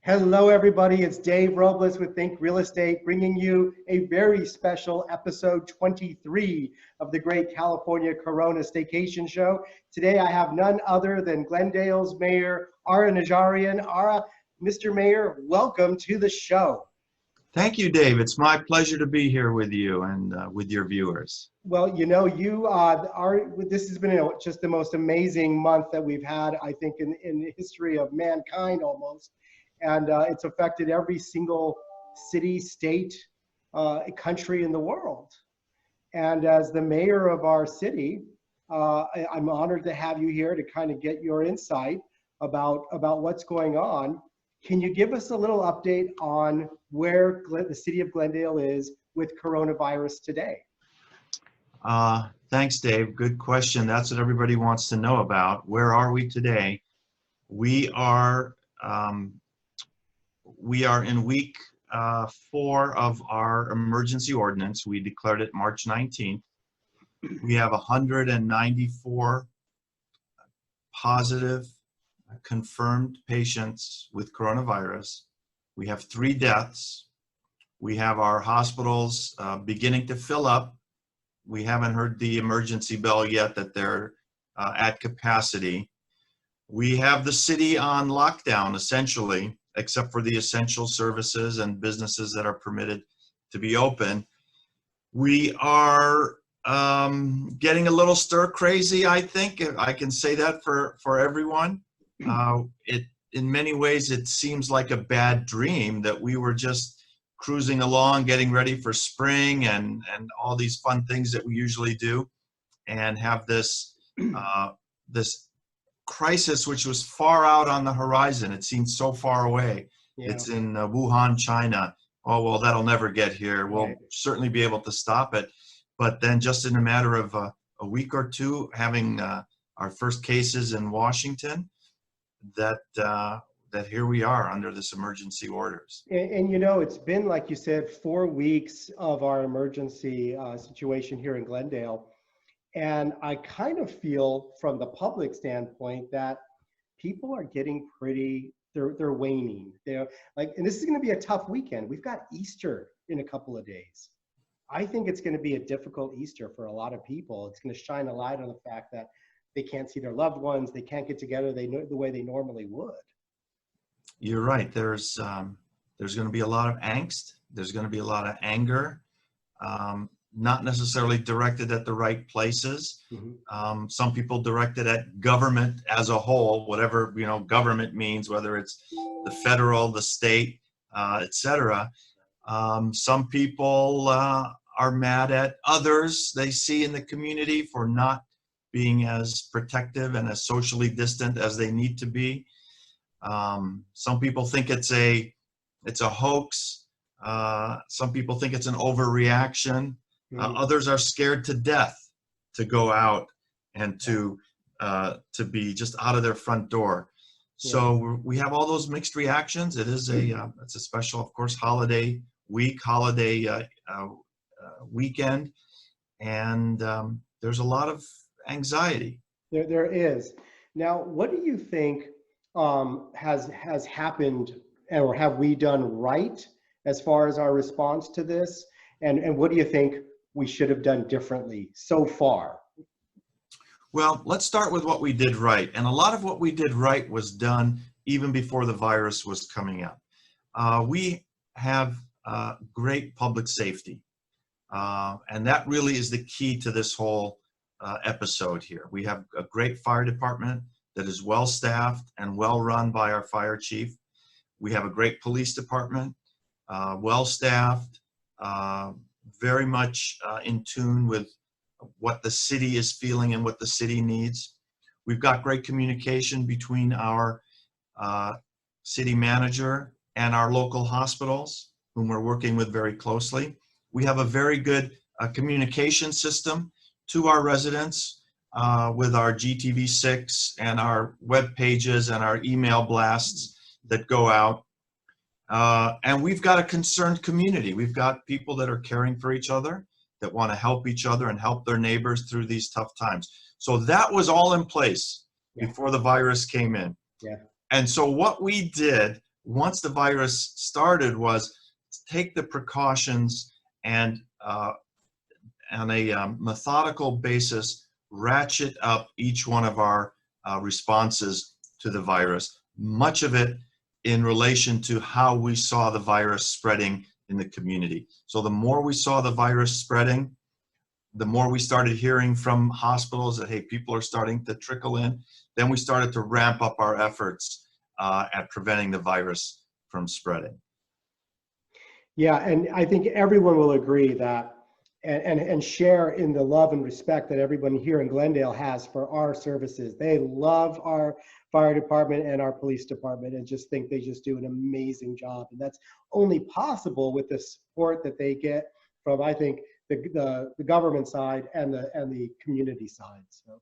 Hello, everybody. It's Dave Robles with Think Real Estate, bringing you a very special episode 23 of the Great California Corona Staycation Show. Today, I have none other than Glendale's Mayor Ara Najarian. Ara, Mr. Mayor, welcome to the show. Thank you, Dave. It's my pleasure to be here with you and with your viewers. Well, you know, this has been just the most amazing month that we've had, I think, in the history of mankind almost. And it's affected every single city, state, country in the world. And as the mayor of our city, I'm honored to have you here to kind of get your insight about what's going on. Can you give us a little update on where the city of Glendale is with coronavirus today? Thanks, Dave. Good question. That's what everybody wants to know about. Where are we today? We are in week 4 of our emergency ordinance. We declared it March 19th. We have 194 positive confirmed patients with coronavirus. We have 3 deaths. We have our hospitals beginning to fill up. We haven't heard the emergency bell yet that they're at capacity. We have the city on lockdown, essentially, except for the essential services and businesses that are permitted to be open. We are getting a little stir crazy, I think. I can say that for everyone. In many ways, it seems like a bad dream that we were just cruising along, getting ready for spring and all these fun things that we usually do, and have this this crisis which was far out on the horizon. It seemed so far away. Yeah. It's in Wuhan, China. Oh, well, that'll never get here. We'll certainly be able to stop it. But then just in a matter of a week or two, having our first cases in Washington, that here we are under this emergency orders. And you know, it's been, like you said, 4 weeks of our emergency situation here in Glendale. And I kind of feel from the public standpoint that people are getting they're waning. They're like, and this is going to be a tough weekend. We've got Easter in a couple of days. I think it's going to be a difficult Easter for a lot of people. It's going to shine a light on the fact that they can't see their loved ones. They can't get together the way they normally would. You're right. There's going to be a lot of angst. There's going to be a lot of anger. Not necessarily directed at the right places. Mm-hmm. Some people directed at government as a whole, whatever government means, whether it's the federal, the state, etc. Some people are mad at others they see in the community for not being as protective and as socially distant as they need to be. Some people think it's a hoax. Some people think it's an overreaction. Others are scared to death to go out and to be just out of their front door. So we have all those mixed reactions. It is it's a special, of course, holiday week, holiday weekend, and there's a lot of anxiety. There is. Now, what do you think has happened, or have we done right as far as our response to this? And what do you think we should have done differently so far? Well, let's start with what we did right. And a lot of what we did right was done even before the virus was coming up. We have great public safety. And that really is the key to this whole episode here. We have a great fire department that is well-staffed and well-run by our fire chief. We have a great police department, well-staffed, very much in tune with what the city is feeling and what the city needs. We've got great communication between our city manager and our local hospitals, whom we're working with very closely. We have a very good communication system to our residents with our GTV6 and our web pages and our email blasts that go out. And we've got a concerned community. We've got people that are caring for each other, that want to help each other and help their neighbors through these tough times. So that was all in place before the virus came in. And so what we did once the virus started was take the precautions and on a methodical basis, ratchet up each one of our responses to the virus, much of it in relation to how we saw the virus spreading in the community. So the more we saw the virus spreading, the more we started hearing from hospitals that, hey, people are starting to trickle in, then we started to ramp up our efforts at preventing the virus from spreading. Yeah, and I think everyone will agree that and share in the love and respect that everyone here in Glendale has for our services. They love our fire department and our police department and just think they just do an amazing job. And that's only possible with the support that they get from, I think, the government side and the community side. So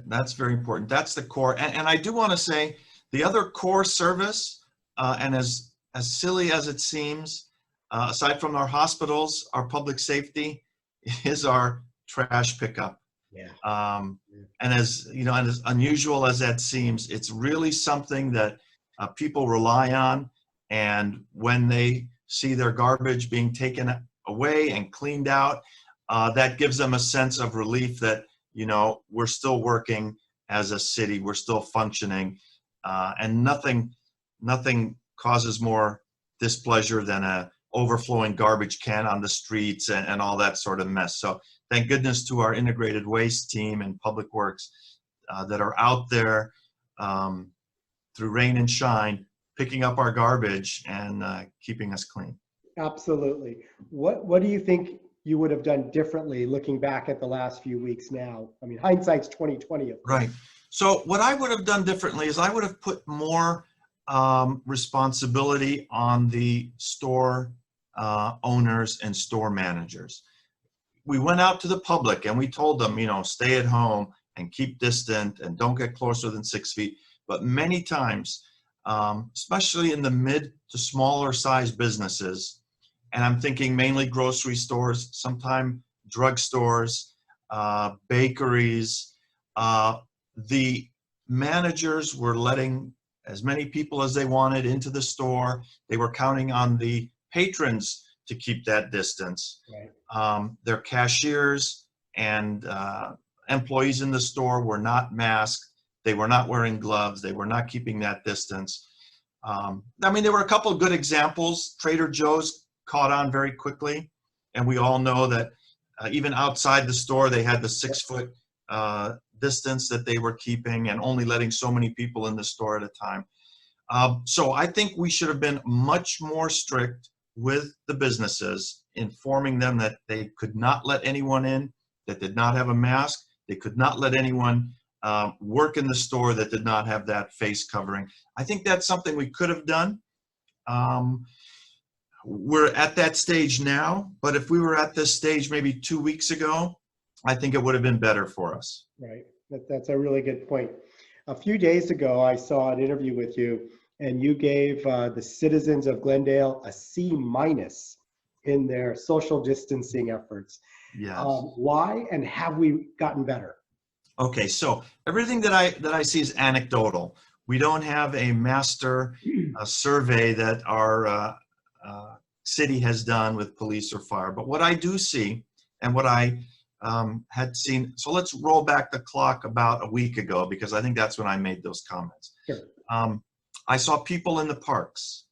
that's very important. That's the core. And I do want to say the other core service, and as silly as it seems, aside from our hospitals, our public safety is our trash pickup. Yeah. And as you know, and as unusual as that seems, it's really something that people rely on. And when they see their garbage being taken away and cleaned out, that gives them a sense of relief that, you know, we're still working as a city, we're still functioning, and nothing causes more displeasure than a overflowing garbage can on the streets and all that sort of mess. So thank goodness to our integrated waste team and public works that are out there through rain and shine, picking up our garbage and keeping us clean. Absolutely. What do you think you would have done differently looking back at the last few weeks now? I mean, hindsight's 20/20. Right. So what I would have done differently is I would have put more responsibility on the store owners and store managers. We went out to the public and we told them, you know, stay at home and keep distant and don't get closer than 6 feet. But many times, especially in the mid to smaller size businesses, and I'm thinking mainly grocery stores, sometimes drugstores, bakeries, the managers were letting as many people as they wanted into the store. They were counting on the patrons to keep that distance. Right. Their cashiers and employees in the store were not masked. They were not wearing gloves. They were not keeping that distance. I mean, there were a couple of good examples. Trader Joe's caught on very quickly. And we all know that even outside the store, they had the 6-foot distance that they were keeping and only letting so many people in the store at a time. So I think we should have been much more strict with the businesses, informing them that they could not let anyone in that did not have a mask. They could not let anyone work in the store that did not have that face covering. I think that's something we could have done. We're at that stage now, but if we were at this stage maybe 2 weeks ago, I think it would have been better for us. Right. That's a really good point. A few days ago, I saw an interview with you, and you gave the citizens of Glendale a C- in their social distancing efforts. Yes. Why, and have we gotten better? Okay, so everything that I see is anecdotal. We don't have a master survey that our city has done with police or fire. But what I do see, and what I had seen, so let's roll back the clock about a week ago, because I think that's when I made those comments. Sure. I saw people in the parks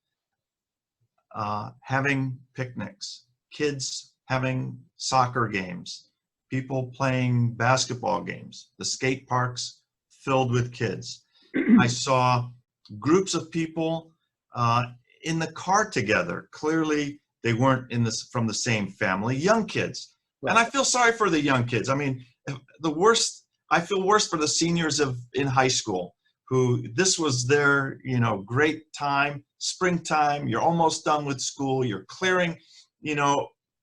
having picnics, kids having soccer games, people playing basketball games, the skate parks filled with kids. I saw groups of people in the car together. Clearly, they weren't from the same family, young kids. Right. And I feel sorry for the young kids. I mean, I feel worse for the seniors in high school, who this was their, great time, springtime, you're almost done with school, you're clearing,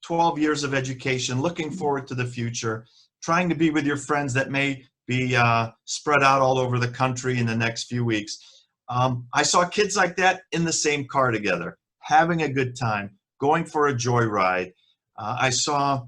12 years of education, looking forward to the future, trying to be with your friends that may be spread out all over the country in the next few weeks. I saw kids like that in the same car together, having a good time, going for a joyride. I saw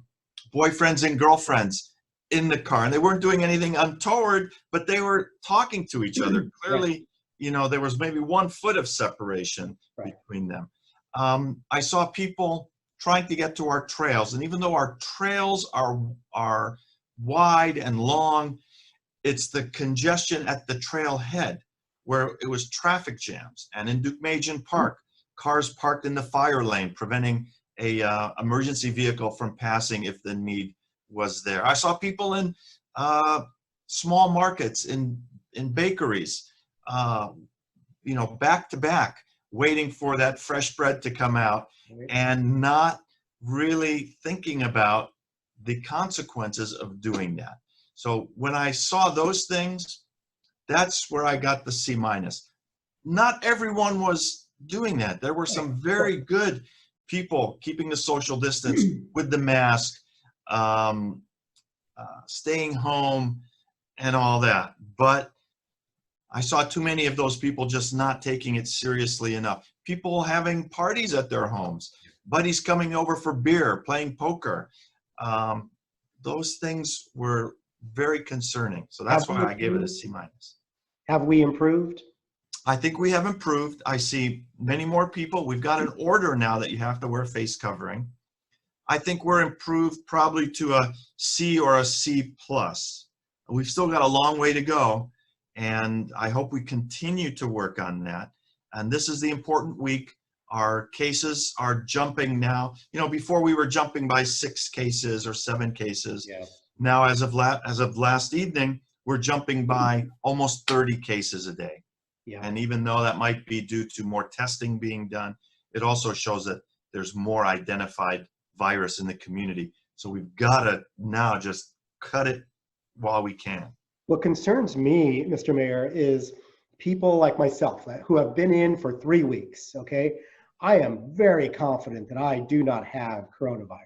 boyfriends and girlfriends in the car, and they weren't doing anything untoward, but they were talking to each other, clearly there was maybe 1 foot of separation between them. I saw people trying to get to our trails, and even though our trails are wide and long, it's the congestion at the trailhead where it was traffic jams. And in Duke-Majan Park, cars parked in the fire lane, preventing a emergency vehicle from passing if the need was there. I saw people in small markets, in bakeries, back to back, waiting for that fresh bread to come out and not really thinking about the consequences of doing that. So when I saw those things, that's where I got the C-. Not everyone was doing that. There were some very good people keeping the social distance with the mask, staying home and all that. But I saw too many of those people just not taking it seriously enough. People having parties at their homes, buddies coming over for beer, playing poker. Those things were very concerning. So that's why I gave it a C-. Have we improved? I think we have improved. I see many more people. We've got an order now that you have to wear face covering. I think we're improved probably to a C or a C+. We've still got a long way to go, and I hope we continue to work on that. And this is the important week. Our cases are jumping now. Before we were jumping by 6 cases or 7 cases. Yeah. Now, as of last evening, we're jumping by almost 30 cases a day. Yeah. And even though that might be due to more testing being done, it also shows that there's more identified virus in the community. So we've got to now just cut it while we can. What concerns me, Mr. Mayor, is people like myself who have been in for 3 weeks, okay? I am very confident that I do not have coronavirus,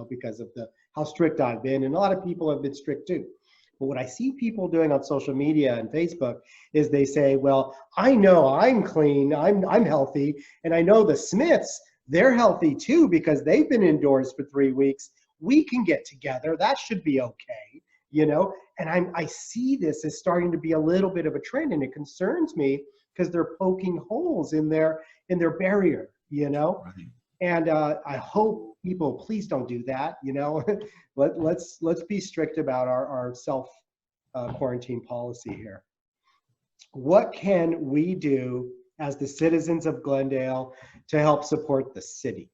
because of how strict I've been, and a lot of people have been strict too. But what I see people doing on social media and Facebook is they say, well, I know I'm clean, I'm healthy, and I know the Smiths, they're healthy too because they've been indoors for 3 weeks. We can get together, that should be okay, And I see this as starting to be a little bit of a trend, and it concerns me because they're poking holes in their barrier, Right. And I hope people please don't do that, Let's be strict about our self quarantine policy here. What can we do as the citizens of Glendale to help support the city?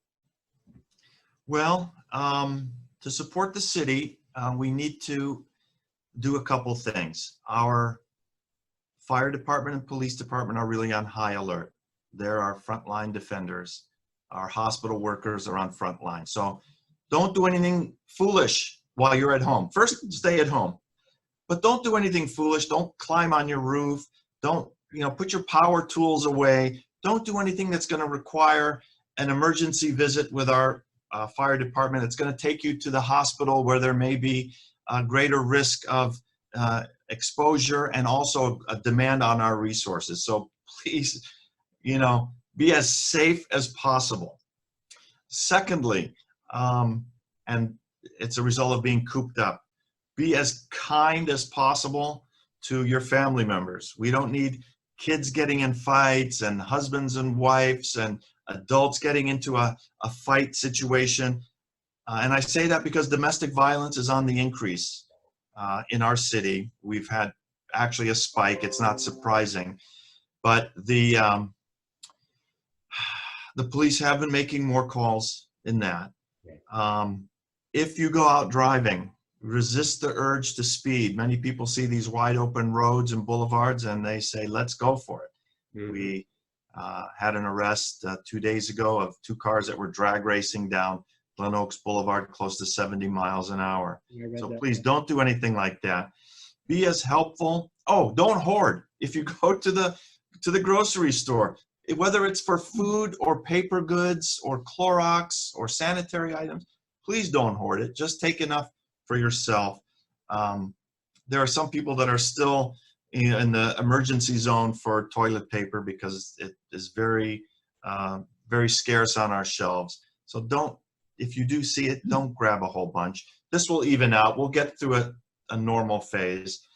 Well, to support the city, we need to do a couple things. Our fire department and police department are really on high alert. They're our frontline defenders. Our hospital workers are on front line. So don't do anything foolish while you're at home. First, stay at home. But don't do anything foolish. Don't climb on your roof. Don't, put your power tools away. Don't do anything that's going to require an emergency visit with our fire department. It's going to take you to the hospital where there may be a greater risk of exposure and also a demand on our resources. So please, be as safe as possible. Secondly, and it's a result of being cooped up, be as kind as possible to your family members. We don't need kids getting in fights and husbands and wives and adults getting into a fight situation. And I say that because domestic violence is on the increase in our city. We've had actually a spike. It's not surprising. But the police have been making more calls in that. If you go out driving, resist the urge to speed. Many people see these wide open roads and boulevards and they say, let's go for it. Mm-hmm. We had an arrest 2 days ago of 2 cars that were drag racing down Glen Oaks Boulevard close to 70 miles an hour. So please don't do anything like that. Be as helpful. Oh, don't hoard. If you go to the grocery store, whether it's for food or paper goods or Clorox or sanitary items, please don't hoard it. Just take enough for yourself. There are some people that are still in the emergency zone for toilet paper because it is very, very scarce on our shelves. So if you do see it, don't grab a whole bunch. This will even out. We'll get through a normal phase.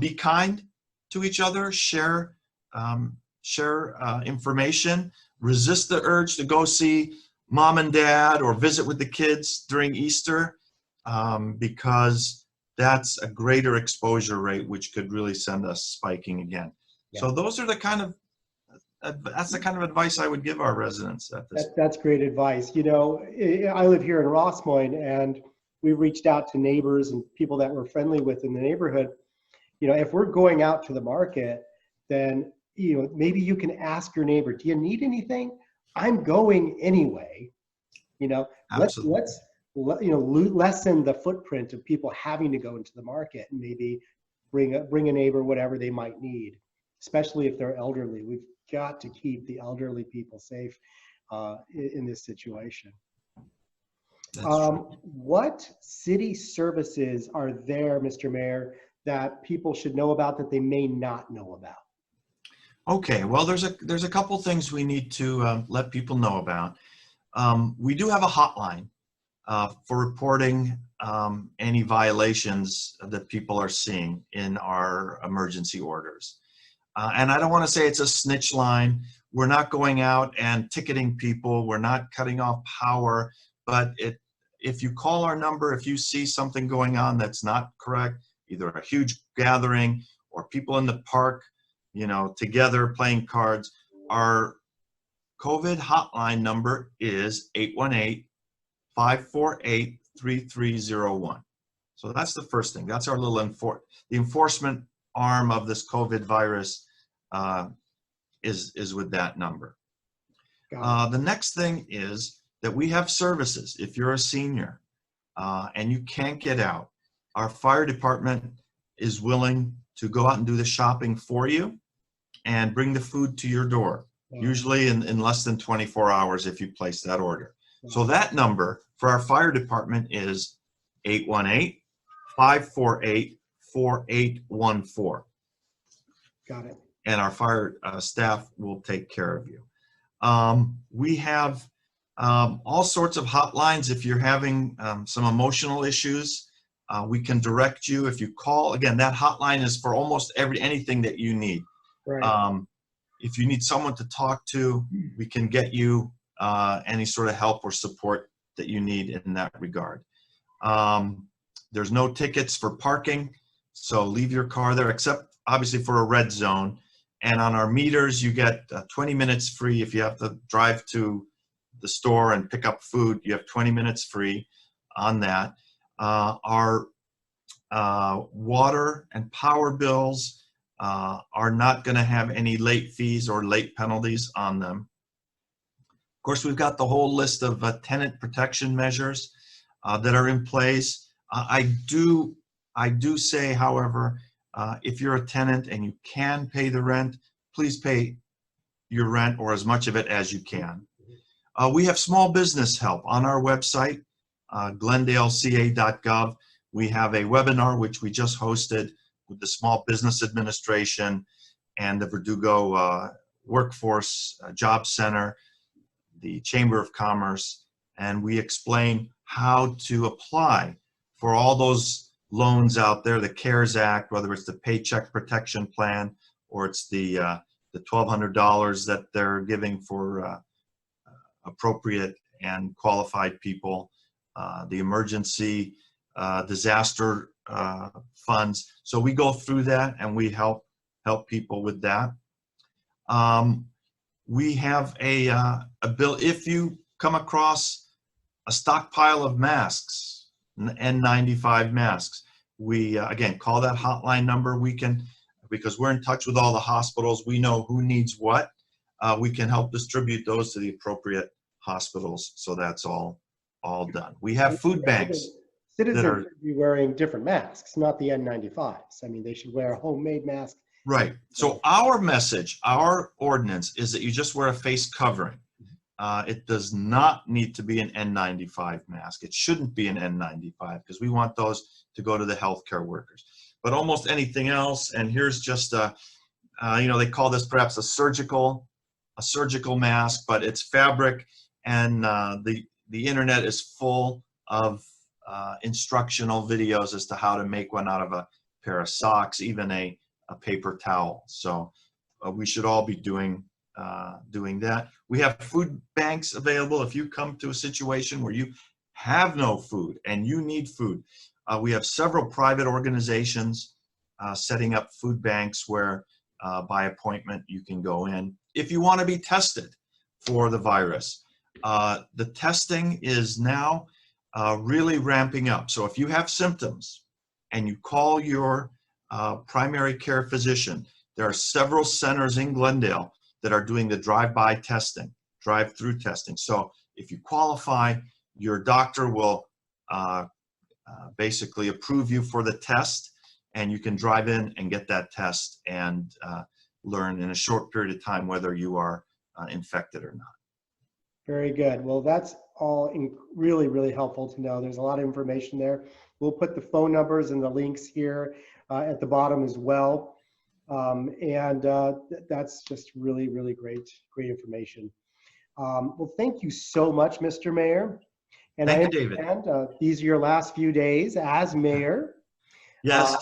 Be kind to each other. Share share information. Resist the urge to go see mom and dad or visit with the kids during Easter, because that's a greater exposure rate, which could really send us spiking again. Yeah. So those are the kind of that's the kind of advice I would give our residents at this. That's great advice. You know, I live here in Ross Moines, and we reached out to neighbors and people that we're friendly with in the neighborhood. You know, if we're going out to the market, then, you know, maybe you can ask your neighbor, do you need anything? I'm going anyway. You know, Absolutely. you know, lessen the footprint of people having to go into the market, and maybe bring a neighbor whatever they might need, especially if they're elderly. We've got to keep the elderly people safe in this situation. What city services are there, Mr. Mayor, that people should know about that they may not know about? Okay, well, there's a couple things we need to let people know about. We do have a hotline for reporting any violations that people are seeing in our emergency orders. And I don't want to say it's a snitch line. We're not going out and ticketing people. We're not cutting off power. But if you call our number, if you see something going on that's not correct, either a huge gathering or people in the park, you know, together playing cards, our COVID hotline number is 818-548-3301. So that's the first thing. That's our little the enforcement arm of this COVID virus is with that number. The next thing is that we have services. If you're a senior and you can't get out, our fire department is willing to go out and do the shopping for you and bring the food to your door, usually in less than 24 hours if you place that order. So that number for our fire department is 818-548-4814. Got it. And our fire staff will take care of you. We have all sorts of hotlines. If you're having some emotional issues, we can direct you. If you call, again, that hotline is for almost anything that you need. Right. If you need someone to talk to, we can get you any sort of help or support that you need in that regard. There's no tickets for parking, so leave your car there, except obviously for a red zone. And on our meters, you get 20 minutes free. If you have to drive to the store and pick up food, you have 20 minutes free on that. Our water and power bills are not going to have any late fees or late penalties on them. Of course, we've got the whole list of tenant protection measures that are in place. I do say, however, if you're a tenant and you can pay the rent, please pay your rent or as much of it as you can. We have small business help on our website, glendaleca.gov. We have a webinar which we just hosted with the Small Business Administration and the Verdugo Workforce Job Center, the Chamber of Commerce, and we explain how to apply for all those loans out there, the CARES Act, whether it's the Paycheck Protection Plan or it's the $1,200 that they're giving for appropriate and qualified people, the emergency disaster funds. So we go through that and we help people with that. We have a bill. If you come across a stockpile of masks, N95 masks, we again call that hotline number. We can, because we're in touch with all the hospitals, we know who needs what. We can help distribute those to the appropriate hospitals. So that's all done. We have food banks. Citizens should be wearing different masks, not the N95s. I mean, they should wear a homemade mask. Right. So our message, our ordinance is that you just wear a face covering. It does not need to be an N95 mask. It shouldn't be an N95 because we want those to go to the healthcare workers. But almost anything else, and here's just they call this perhaps a surgical mask, but it's fabric, and the internet is full of instructional videos as to how to make one out of a pair of socks, even a paper towel. So we should all be doing that. We have food banks available. If you come to a situation where you have no food and you need food, we have several private organizations setting up food banks where by appointment you can go in. If you want to be tested for the virus, the testing is now really ramping up. So if you have symptoms and you call your primary care physician, there are several centers in Glendale that are doing the drive-by testing, drive-through testing. So if you qualify, your doctor will basically approve you for the test, and you can drive in and get that test and learn in a short period of time whether you are infected or not. Very good. Well, that's all really, really helpful to know. There's a lot of information there. We'll put the phone numbers and the links here at the bottom as well. That's just really, really great information. Well, thank you so much, Mr. Mayor. And Thank I you, David. understand these are your last few days as mayor. Yes.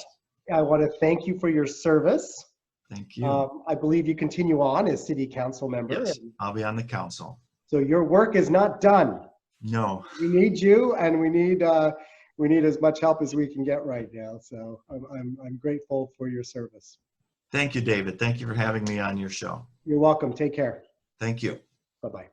I want to thank you for your service. Thank you. I believe you continue on as city council member. Yes, I'll be on the council. So your work is not done. No. We need you, and we need as much help as we can get right now. So I'm grateful for your service. Thank you, David. Thank you for having me on your show. You're welcome. Take care. Thank you. Bye-bye.